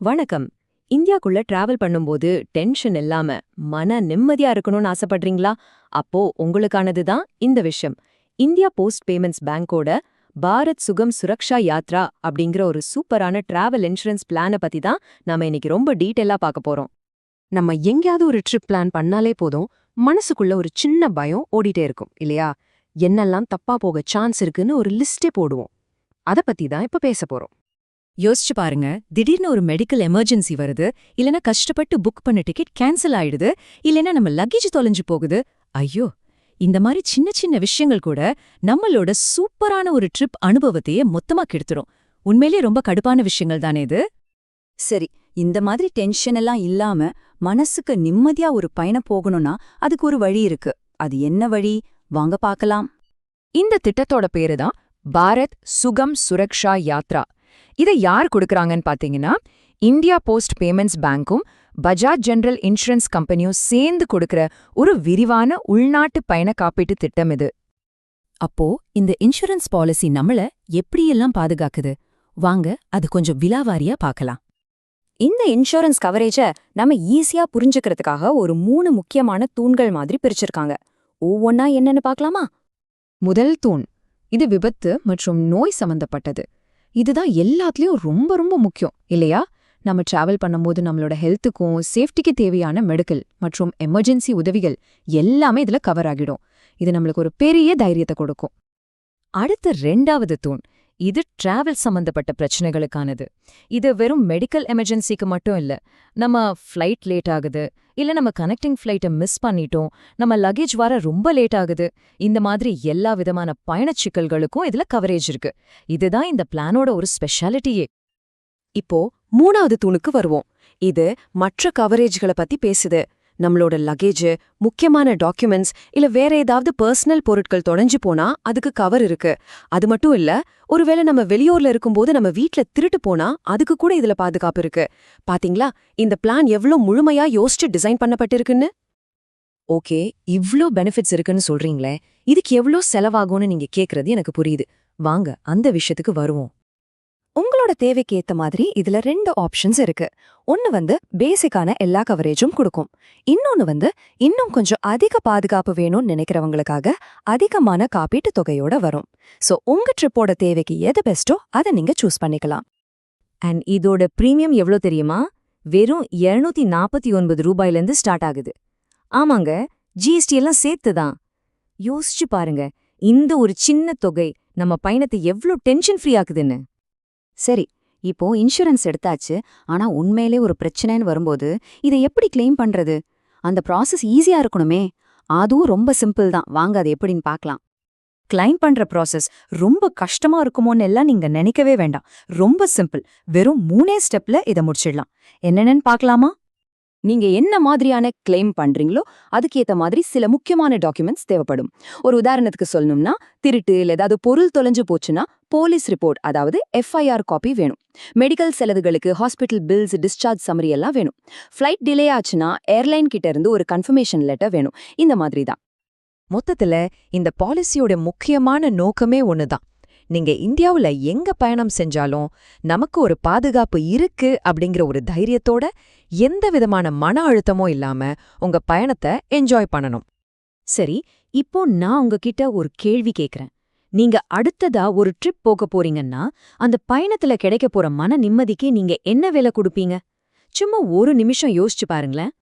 வணக்கம். இந்தியாக்குள்ள டிராவல் பண்ணும்போது டென்ஷன் இல்லாம மன நிம்மதியா இருக்கணும்னு ஆசைப்படுறீங்களா? அப்போ உங்களுக்கானது தான் இந்த விஷயம். இந்தியா போஸ்ட் பேமெண்ட்ஸ் பேங்கோட பாரத் சுகம் சுரக்ஷா யாத்ரா அப்படிங்கிற ஒரு சூப்பரான டிராவல் இன்சூரன்ஸ் பிளானை பத்தி தான் நாம இன்னைக்கு ரொம்ப டீட்டெயிலா பார்க்க போறோம். நம்ம எங்கேயாவது ஒரு ட்ரிப் பிளான் பண்ணாலே போதும், மனசுக்குள்ள ஒரு சின்ன பயம் ஓடிட்டே இருக்கும் இல்லையா? என்னெல்லாம் தப்பா போக சான்ஸ் இருக்குன்னு ஒரு லிஸ்டே போடுவோம். அத பத்தி தான் இப்ப பேச போறோம். யோசிச்சு பாருங்க, திடீர்னு ஒரு மெடிக்கல் எமர்ஜென்சி வருது, இல்லனா கஷ்டப்பட்டு புக் பண்ண டிக்கெட் கேன்சல் ஆயிடுது, இல்லனா நம்ம லக்கேஜ் தொலைஞ்சு போகுது. ஐயோ, இந்த மாதிரி சின்ன சின்ன விஷயங்கள் கூட நம்மளோட சூப்பரான ஒரு ட்ரிப் அனுபவத்தையே மொத்தமா கெடுத்துரும். உண்மையிலேயே ரொம்ப கடுப்பான விஷயங்கள் தானே இது? சரி, இந்த மாதிரி டென்ஷன் எல்லாம் இல்லாம மனசுக்கு நிம்மதியா ஒரு பயணம் போகணும்னா அதுக்கு ஒரு வழி இருக்கு. அது என்ன வழி? வாங்க பார்க்கலாம். இந்த திட்டத்தோட பேரு தான் பாரத் சுகம் சுரக்ஷா யாத்ரா. இதை யார் கொடுக்கறாங்கன்னு பாத்தீங்கன்னா, இந்தியா போஸ்ட் பேமெண்ட்ஸ் பேங்க்கும் பஜாஜ் ஜெனரல் இன்சூரன்ஸ் கம்பெனியும் சேர்ந்து கொடுக்கற ஒரு விரிவான உள்நாட்டு பயண காப்பீட்டு திட்டம் இது. அப்போ இந்த இன்சூரன்ஸ் பாலிசி நம்மள எப்படியெல்லாம் பாதுகாக்குது? வாங்க அது கொஞ்சம் விலாவாரியா பார்க்கலாம். இந்த இன்சூரன்ஸ் கவரேஜ நம்ம ஈஸியா புரிஞ்சுக்கிறதுக்காக ஒரு 3 முக்கியமான தூண்கள் மாதிரி பிரிச்சிருக்காங்க. ஒவ்வொன்னா என்னன்னு பார்க்கலாமா? முதல் தூண், இது விபத்து மற்றும் நோய் சம்பந்தப்பட்டது. இதுதான் எல்லாத்துலயும் ரொம்ப ரொம்ப முக்கியம் இல்லையா? நம்ம டிராவல் பண்ணும்போது நம்மளோட ஹெல்த்துக்கும் சேஃப்டிக்கு தேவையான மெடிக்கல் மற்றும் எமர்ஜென்சி உதவிகள் எல்லாமே இதுல கவர் ஆகிடும். இது நம்மளுக்கு ஒரு பெரிய தைரியத்தை கொடுக்கும். அடுத்த 2வது தூண், இது டிராவல் சம்பந்தப்பட்ட பிரச்சனைகளுக்கானது. இது வெறும் மெடிக்கல் எமர்ஜென்சிக்கு மட்டும் இல்ல. நம்ம ஃப்ளைட் லேட் ஆகுது, இல்ல நம்ம கனெக்டிங் ஃப்ளைட்டை மிஸ் பண்ணிட்டோம், நம்ம லக்கேஜ் வர ரொம்ப லேட் ஆகுது, இந்த மாதிரி எல்லா விதமான பயணச் சிக்கல்களுக்கும் இதுல கவரேஜ் இருக்கு. இதுதான் இந்த பிளானோட ஒரு ஸ்பெஷாலிட்டியே. இப்போ 3வது தூணுக்கு வருவோம். இது மற்ற கவரேஜ்களை பத்தி பேசுது. நம்மளோட லக்கேஜ், முக்கியமான டாக்குமெண்ட்ஸ் இல்ல வேற ஏதாவது பர்சனல் பொருட்கள் தொலைஞ்சு போனா அதுக்கு கவர் இருக்கு. அது மட்டும் இல்ல, ஒருவேளை நம்ம வெளியூர்ல இருக்கும்போது நம்ம வீட்ல திருட்டு போனா அதுக்கு கூட இதுல பாதுகாப்பு இருக்கு. பாத்தீங்களா, இந்த பிளான் எவ்ளோ முழுமையா யோசிச்சு டிசைன் பண்ணப்பட்டிருக்குன்னு? ஓகே, இவ்ளோ பெனிஃபிட்ஸ் இருக்குன்னு சொல்றீங்களே, இதுக்கு எவ்ளோ செலவாகும்னு நீங்க கேக்குறது எனக்கு புரியுது. வாங்க அந்த விஷயத்துக்கு வருவோம். உங்களோட தேவைக்கு ஏத்த மாதிரி இதுல 2 ஆப்ஷன்ஸ் இருக்கு. ஒன்னு பேசிக்கான எல்லா கவரேஜும் கொடுக்கும். இன்னொன்னு இன்னும் கொஞ்சம் அதிக பாதுகாப்பு வேணும்னு நினைக்கிறவங்களுக்காக அதிகமான காப்பீட்டு தொகையோட வரும். சோ உங்க ட்ரிப்போட தேவைக்கு எது பெஸ்டோ அதை நீங்க சூஸ் பண்ணிக்கலாம். அண்ட் இதோட பிரீமியம் எவ்ளோ தெரியுமா? வெறும் 249 ரூபாயிலிருந்து ஸ்டார்ட் ஆகுது. ஆமாங்க, ஜிஎஸ்டி எல்லாம் சேர்த்துதான். யோசிச்சு பாருங்க, இந்த ஒரு சின்ன தொகை நம்ம பயணத்தை எவ்ளோ டென்ஷன் ஃப்ரீ ஆக்குதுன்னு. சரி, இப்போ இன்சூரன்ஸ் எடுத்தாச்சு. ஆனா உண்மையிலே ஒரு பிரச்சனைன்னு வரும்போது இதை எப்படி கிளைம் பண்றது? அந்த ப்ராசஸ் ஈஸியா இருக்கணுமே. அதுவும் ரொம்ப சிம்பிள் தான். வாங்க அது எப்படின்னு பார்க்கலாம். கிளைம் பண்ற ப்ராசஸ் ரொம்ப கஷ்டமா இருக்குமோன்னு எல்லாம் நீங்க நினைக்கவே வேண்டாம். ரொம்ப சிம்பிள். வெறும் 3 ஸ்டெப்ல இதை முடிச்சிடலாம். என்னென்னு பார்க்கலாமா? நீங்க என்ன மாதிரியான கிளைம் பண்றீங்களோ அதுக்கேத்த மாதிரி சில முக்கியமான டாக்குமெண்ட்ஸ் தேவைப்படும். ஒரு உதாரணத்துக்கு சொல்லணும்னா, திருட்டு இல்ல ஏதாவது பொருள் தொலைஞ்சு போச்சுன்னா போலீஸ் ரிப்போர்ட், அதாவது எஃப்ஐஆர் காப்பி வேணும். மெடிக்கல் செலவுகளுக்கு ஹாஸ்பிட்டல் பில்ஸ், டிஸ்சார்ஜ் சம்மரி எல்லாம் வேணும். ஃப்ளைட் டிலே ஆச்சுன்னா ஏர்லைன் கிட்ட இருந்து ஒரு கன்ஃபர்மேஷன் லெட்டர் வேணும். இந்த மாதிரி தான். மொத்தத்துல இந்த பாலிசியோட முக்கியமான நோக்கமே ஒண்ணுதான். நீங்க இந்தியாவுல எங்க பயணம் செஞ்சாலும் நமக்கு ஒரு பாதுகாப்பு இருக்கு அப்படிங்கிற ஒரு தைரியத்தோட, எந்த விதமான மன அழுத்தமோ இல்லாம உங்க பயணத்தை என்ஜாய் பண்ணணும். சரி, இப்போ நான் உங்ககிட்ட ஒரு கேள்வி கேக்குறேன். நீங்க அடுத்ததா ஒரு ட்ரிப் போக போறீங்கன்னா, அந்த பயணத்துல கிடைக்க போற மன நிம்மதிக்கு நீங்க என்ன விலை கொடுப்பீங்க? சும்மா ஒரு நிமிஷம் யோசிச்சு பாருங்களேன்.